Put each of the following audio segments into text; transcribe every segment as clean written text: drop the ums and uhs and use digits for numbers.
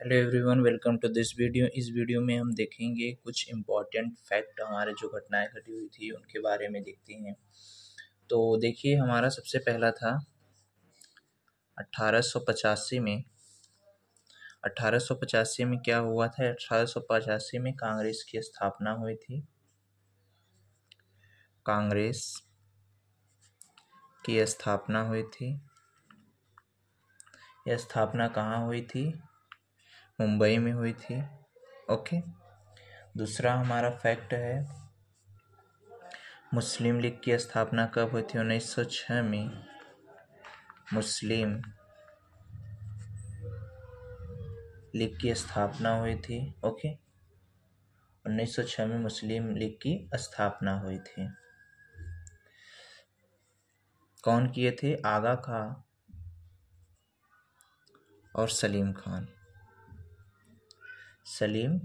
Hello everyone, welcome to this video. इस video में हम देखेंगे कुछ इम्पॉर्टेंट फैक्ट, हमारे जो घटनाएं घटी हुई थी उनके बारे में देखते हैं। तो देखिए, हमारा सबसे पहला था 1885 में। 1885 में क्या हुआ था? 1885 में कांग्रेस की स्थापना हुई थी। कांग्रेस की स्थापना हुई थी। यह स्थापना कहाँ हुई थी? मुंबई में हुई थी। ओके। दूसरा हमारा फैक्ट है, मुस्लिम लीग की स्थापना कब हुई थी? 1906 में मुस्लिम लीग की स्थापना हुई थी। ओके, 1906 में मुस्लिम लीग की स्थापना हुई थी। कौन किए थे? आगा खां और सलीम खान। सलीम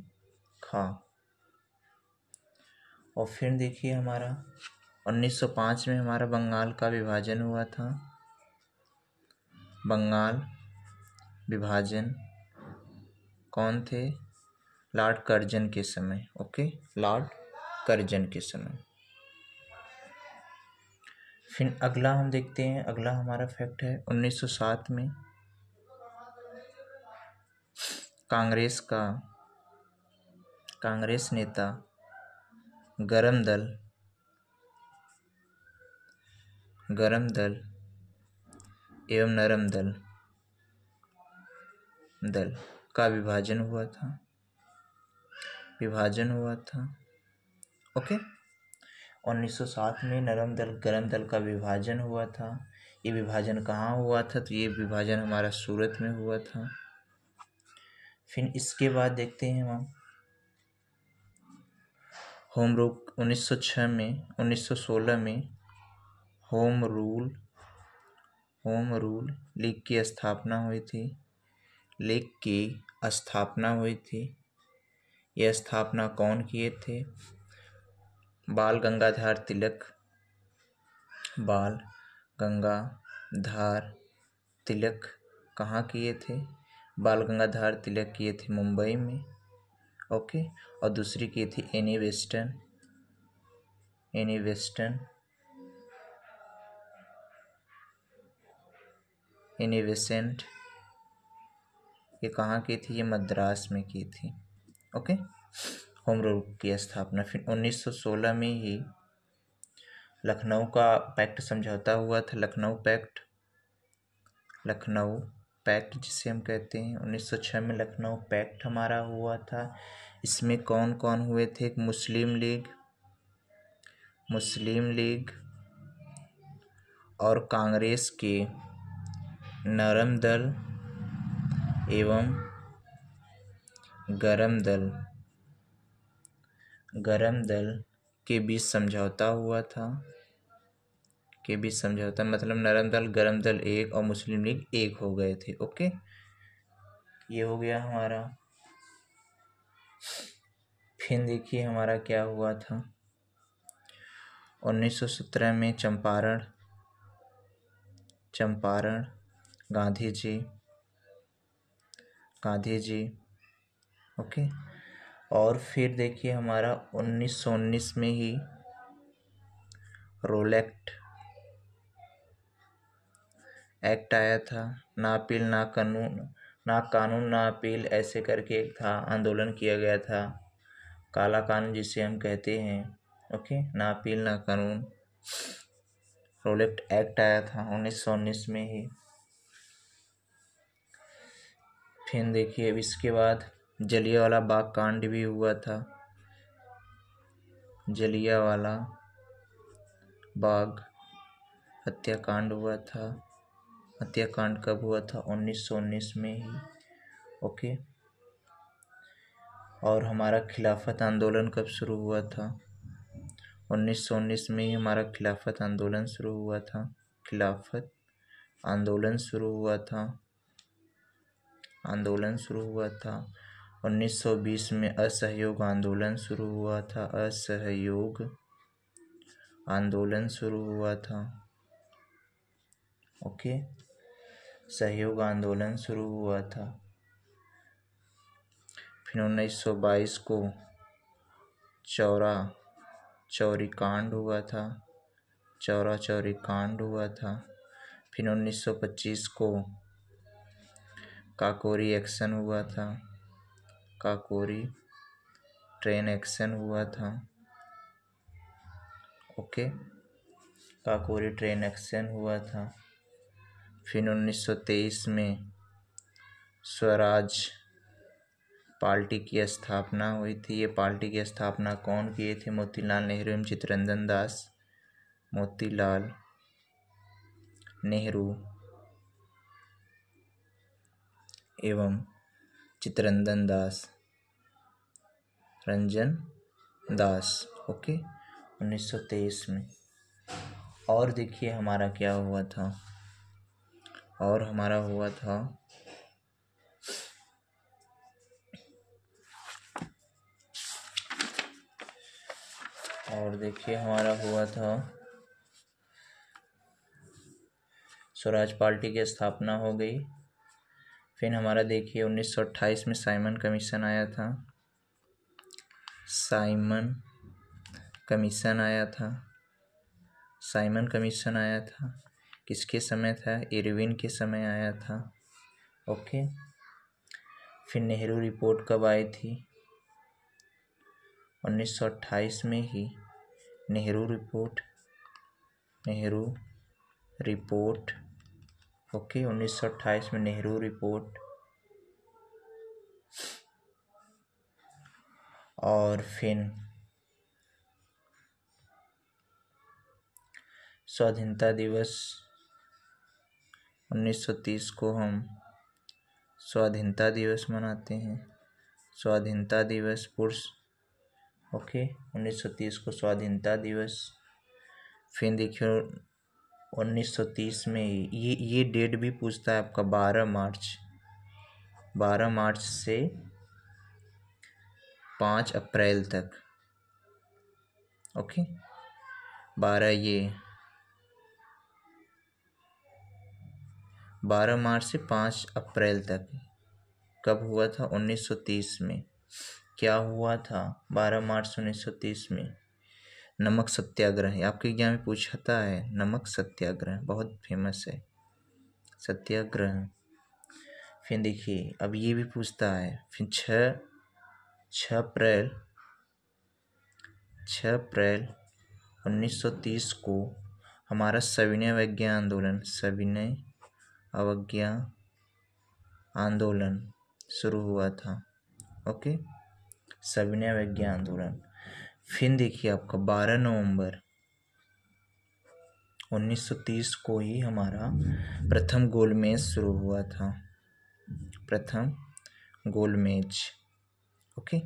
खां। और फिर देखिए, हमारा 1905 में हमारा बंगाल का विभाजन हुआ था। बंगाल विभाजन कौन थे? लॉर्ड कर्जन के समय। ओके, लॉर्ड कर्जन के समय। फिर अगला हम देखते हैं, अगला हमारा फैक्ट है 1907 में कांग्रेस नेता गरम दल एवं नरम दल का विभाजन हुआ था। ओके, 1907 में नरम दल गरम दल का विभाजन हुआ था। ये विभाजन कहाँ हुआ था? तो ये विभाजन हमारा सूरत में हुआ था। फिर इसके बाद देखते हैं हम होम रूल 1916 में होम रूल लीग की स्थापना हुई थी। यह स्थापना कौन किए थे? बाल गंगाधर तिलक कहाँ किए थे? बाल गंगाधर तिलक किए थे मुंबई में। ओके, और दूसरी की थी एनी बेसेंट। ये कहाँ की थी? ये मद्रास में की थी। ओके, होम रूल की स्थापना। फिर 1916 में ही लखनऊ का पैक्ट समझौता हुआ था। लखनऊ पैक्ट जिसे हम कहते हैं, 1906 में लखनऊ पैक्ट हमारा हुआ था। इसमें कौन कौन हुए थे? एक मुस्लिम लीग और कांग्रेस के नरम दल एवं गरम दल के बीच समझौता हुआ था। मतलब नरम दल गरम दल एक और मुस्लिम लीग एक हो गए थे। ओके, ये हो गया हमारा। फिर देखिए हमारा क्या हुआ था 1917 में चंपारण गांधी जी। ओके, और फिर देखिए हमारा 1919 में ही रोलेक्ट एक्ट आया था। ना अपील ना कानून ना अपील, ऐसे करके एक था, आंदोलन किया गया था। काला कानून जिसे हम कहते हैं। ओके, ना अपील ना कानून, रोलेक्ट एक्ट आया था 1919 में ही। फिर देखिए अब इसके बाद जलियांवाला बाग कांड भी हुआ था। जलियांवाला बाग हत्याकांड हुआ था। हत्याकांड कब हुआ था? 1919 में ही। ओके, और हमारा खिलाफत आंदोलन कब शुरू हुआ था? 1919 में ही हमारा खिलाफत आंदोलन शुरू हुआ था। 1920 में असहयोग आंदोलन शुरू हुआ था। ओके, सहयोग आंदोलन शुरू हुआ था। फिर 1922 को चौरी कांड हुआ था, चौरी कांड हुआ था। फिर 1925 को काकोरी एक्शन हुआ था, काकोरी ट्रेन एक्शन हुआ था। ओके, काकोरी ट्रेन एक्शन हुआ था। फिर 1923 में स्वराज पार्टी की स्थापना हुई थी। ये पार्टी की स्थापना कौन किए थे? मोतीलाल नेहरू एवं चित्तरंजन दास। मोतीलाल नेहरू एवं चित्तरंजन दास। ओके, 1923 में। और देखिए हमारा क्या हुआ था, और हमारा हुआ था स्वराज पार्टी की स्थापना हो गई। फिर हमारा देखिए 1928 में साइमन कमीशन आया था। साइमन कमीशन आया था। किसके समय था? इरविन के समय आया था। ओके, फिर नेहरू रिपोर्ट कब आई थी? 1928 में ही नेहरू रिपोर्ट। ओके, 1928 में नेहरू रिपोर्ट। और फिर स्वाधीनता दिवस 1930 को हम स्वाधीनता दिवस मनाते हैं, स्वाधीनता दिवस पुरुष। ओके, 1930 को स्वाधीनता दिवस। फिर देखिए 1930 में ये डेट भी पूछता है आपका 12 मार्च से 5 अप्रैल तक। ओके, 12 मार्च से 5 अप्रैल तक कब हुआ था? 1930 में। क्या हुआ था 12 मार्च 1930 में? नमक सत्याग्रह। आपके एग्जाम में पूछता है नमक सत्याग्रह, बहुत फेमस है सत्याग्रह। फिर देखिए अब ये भी पूछता है। फिर 6 अप्रैल 1930 को हमारा सविनय अवज्ञा आंदोलन शुरू हुआ था। ओके, सविनय अवज्ञा आंदोलन। फिर देखिए आपका 12 नवंबर 1930 को ही हमारा प्रथम गोलमेज शुरू हुआ था, प्रथम गोलमेज। ओके,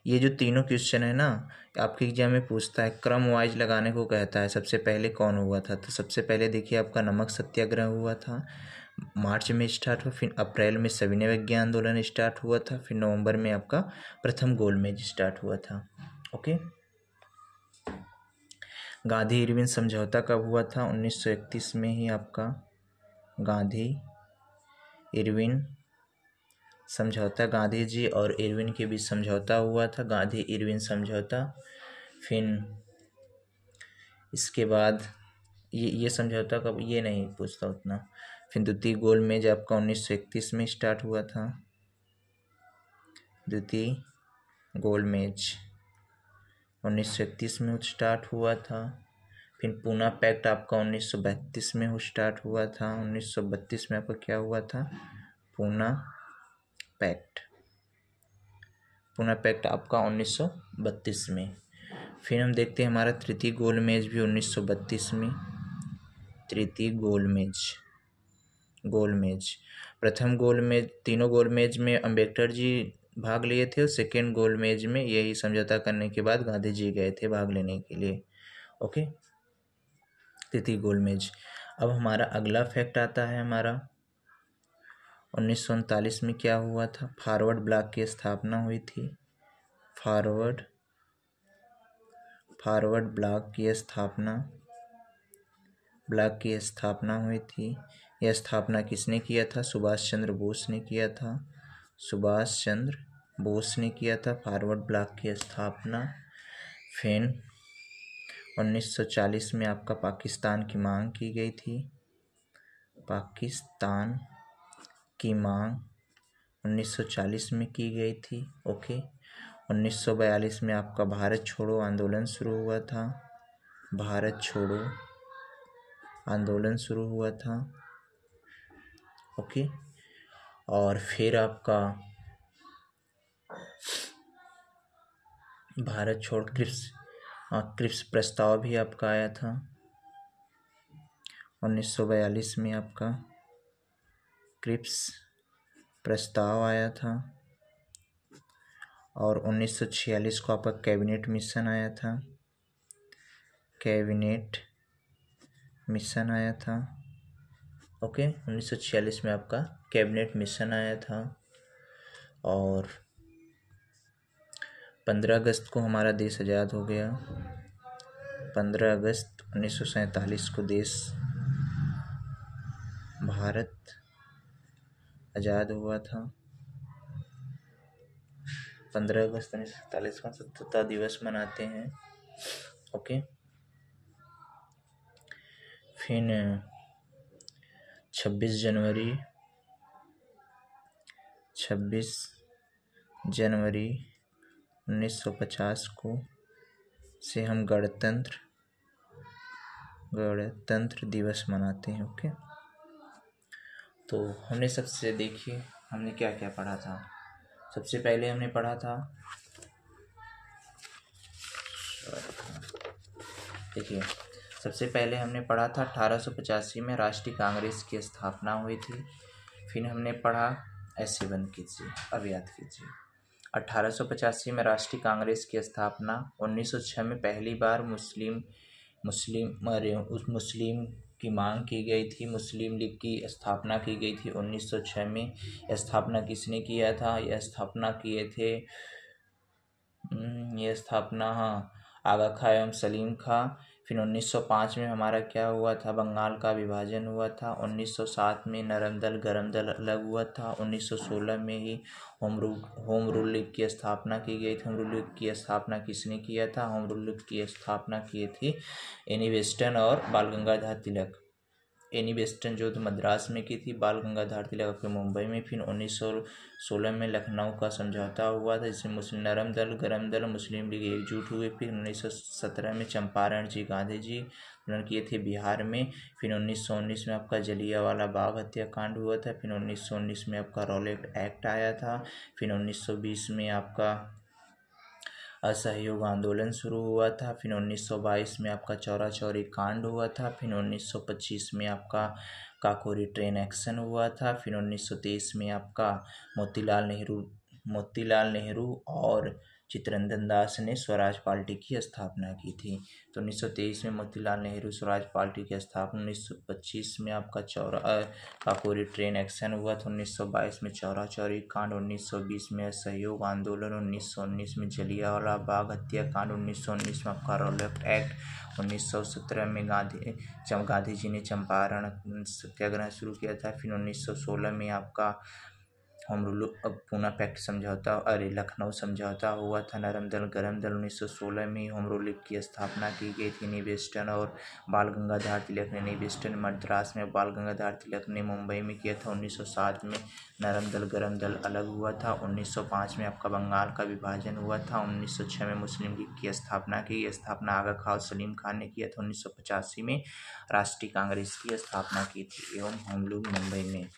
ये जो तीनों क्वेश्चन है ना, आपके एग्जाम में पूछता है, क्रम वाइज लगाने को कहता है। सबसे पहले कौन हुआ था? तो सबसे पहले देखिए आपका नमक सत्याग्रह हुआ था, मार्च में स्टार्ट हुआ। फिर अप्रैल में सविनय अवज्ञा आंदोलन स्टार्ट हुआ था। फिर नवंबर में आपका प्रथम गोलमेज स्टार्ट हुआ था। ओके, गांधी इरविन समझौता कब हुआ था? 1931 में ही आपका गांधी इरविन समझौता, गांधी जी और इरविन के बीच समझौता हुआ था, गांधी इरविन समझौता। फिर इसके बाद ये समझौता कब, ये नहीं पूछता उतना। फिर द्वितीय गोलमेज आपका 1931 में स्टार्ट हुआ था, द्वितीय गोलमेज 1931 में स्टार्ट हुआ था। फिर पूना पैक्ट आपका 1932 में स्टार्ट हुआ था। 1932 में आपका क्या हुआ था? पूना पैक्ट आपका 1932 में। फिर हम देखते हैं हमारा तृतीय गोलमेज भी 1932 में, तृतीय गोलमेज। प्रथम गोलमेज, तीनों गोलमेज में अम्बेडकर जी भाग लिए थे, और सेकेंड गोलमेज में यही समझौता करने के बाद गांधी जी गए थे भाग लेने के लिए। ओके, तृतीय गोलमेज। अब हमारा अगला फैक्ट आता है हमारा 1939 में क्या हुआ था? फॉरवर्ड ब्लॉक की स्थापना हुई थी, फॉरवर्ड ब्लॉक की स्थापना हुई थी। यह स्थापना किसने किया था? सुभाष चंद्र बोस ने किया था, सुभाष चंद्र बोस ने किया था फॉरवर्ड ब्लॉक की स्थापना। फिर 1940 में आपका पाकिस्तान की मांग की गई थी। पाकिस्तान की मांग 1940 में की गई थी। ओके। 1942 में आपका भारत छोड़ो आंदोलन शुरू हुआ था। भारत छोड़ो आंदोलन शुरू हुआ था। ओके। और फिर आपका भारत छोड़ क्रिप्स प्रस्ताव भी आपका आया था 1942 में। आपका क्रिप्स प्रस्ताव आया था। और 1946 को आपका कैबिनेट मिशन आया था। कैबिनेट मिशन आया था। ओके। 1946 में आपका कैबिनेट मिशन आया था। और 15 अगस्त को हमारा देश आज़ाद हो गया। 15 अगस्त 1947 को देश भारत आज़ाद हुआ था। 15 अगस्त 1947 का स्वतंत्रता दिवस मनाते हैं। ओके। फिर 26 जनवरी 1950 को से हम गणतंत्र दिवस मनाते हैं। ओके। तो हमने सबसे देखिए हमने क्या क्या पढ़ा था। सबसे पहले हमने पढ़ा था, देखिए सबसे पहले हमने पढ़ा था 1885 में राष्ट्रीय कांग्रेस की स्थापना हुई थी। फिर हमने पढ़ा, ऐसे बंद कीजिए, अब याद कीजिए। 1885 में राष्ट्रीय कांग्रेस की स्थापना। 1906 में पहली बार मुस्लिम की मांग की गई थी। मुस्लिम लीग की स्थापना की गई थी 1906 में। स्थापना किसने किया था? यह स्थापना किए थे हाँ, आगा खां एवं सलीम खां। फिर 1905 में हमारा क्या हुआ था? बंगाल का विभाजन हुआ था। 1907 में नरम दल गरम दल अलग हुआ था। 1916 में ही होम रूल लीग की स्थापना की गई थी। होम रूल लीग की स्थापना किसने किया था? होम रूल लीग की स्थापना की थी एनी बेस्टन और बाल गंगाधर तिलक। एनी बेस्टन जो तो मद्रास में की थी, बाल गंगाधर तिलक के मुंबई में। फिर 1916 में लखनऊ का समझौता हुआ था, जिसमें मुस्लिम नरम दल गरम दल मुस्लिम लीग एकजुट हुए। फिर 1917 में चंपारण जी गांधी जी उन्होंने किए थे बिहार में। फिर 1919 में आपका जलियांवाला बाग हत्याकांड हुआ था। फिर 1919 में आपका रॉलेट एक्ट आया था। फिर 1920 में आपका असहयोग आंदोलन शुरू हुआ था। फिर 1922 में आपका चौरा चौरी कांड हुआ था। फिर 1925 में आपका काकोरी ट्रेन एक्शन हुआ था। फिर 1923 में आपका मोतीलाल नेहरू और चित्तरंजन दास ने स्वराज पार्टी की स्थापना की थी। तो 1923 में मोतीलाल नेहरू स्वराज पार्टी की स्थापना। 1925 में आपका काकोरी ट्रेन एक्शन हुआ था। 1922 में चौरा चौरी कांड। 1920 में असहयोग आंदोलन। 1919 में जलियांवाला बाग हत्याकांड। 1919 में आपका रॉलेट एक्ट। 1917 में गांधी जी ने चंपारण सत्याग्रह शुरू किया था। फिर 1916 में आपका पूना पैक्ट समझौता लखनऊ समझौता हुआ था। नरम दल गरम दल 1916 में होम रूल लीग की स्थापना की गई थी। नी वेस्टर्न और बाल गंगाधर तिलक ने, नी वेस्टर्न मद्रास में, बाल गंगाधर तिलक ने मुंबई में किया था। 1907 में नरम दल गरम दल अलग हुआ था। 1905 में आपका बंगाल का विभाजन हुआ था। 1906 में मुस्लिम लीग की स्थापना आगा खां और सलीम खान ने किया था। 1985 में राष्ट्रीय कांग्रेस की स्थापना की थी एवं होम रूल मुंबई में।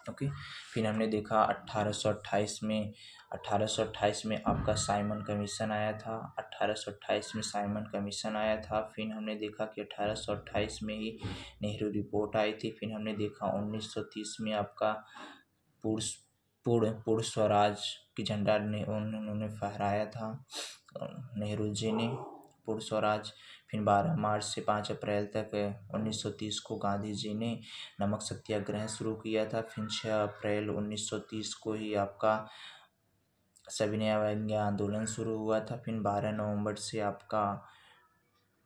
ओके। फिर हमने देखा 1828 में आपका साइमन कमीशन आया था। 1828 में साइमन कमीशन आया था। फिर हमने देखा कि 1828 में ही नेहरू रिपोर्ट आई थी। फिर हमने देखा 1930 में आपका पूर्ण स्वराज की झंडा उन्होंने फहराया था नेहरू जी ने, पूर्ण स्वराज। फिर 12 मार्च से 5 अप्रैल तक 1930 को गांधी जी ने नमक सत्याग्रह शुरू किया था। फिर 6 अप्रैल 1930 को ही आपका सविनय अवज्ञा आंदोलन शुरू हुआ था। फिर 12 नवंबर से आपका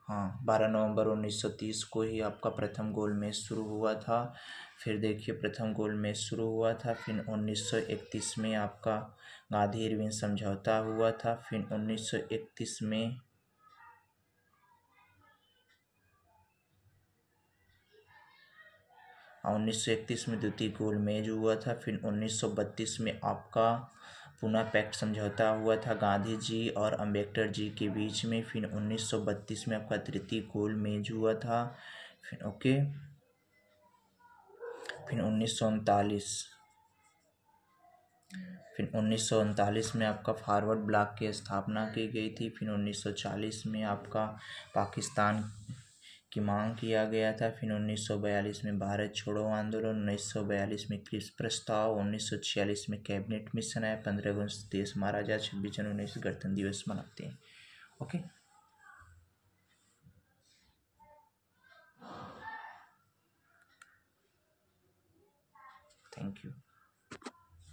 हाँ, 12 नवंबर 1930 को ही आपका प्रथम गोल मैच शुरू हुआ था। फिर देखिए प्रथम गोल मैच शुरू हुआ था, फिर 1931 में आपका गांधी इरविन समझौता हुआ था। फिर 1931 में 1931 में द्वितीय गोल मैच हुआ था। फिर 1932 में आपका पुनः पैक्ट समझौता हुआ था गांधी जी और अम्बेडकर जी के बीच में। फिर 1932 में आपका तृतीय गोल मैच हुआ था। फिर फिर 1939 में आपका फॉरवर्ड ब्लॉक की स्थापना की गई थी। फिर 1940 में आपका पाकिस्तान की मांग किया गया था। फिर 1942 में भारत छोड़ो आंदोलन, 1942 में क्रिप्स प्रस्ताव, 1946 में कैबिनेट मिशन आया, 15 अगस्त देश महाराजा, 26 जनवरी से गणतंत्र दिवस मनाते हैं। Okay, thank you.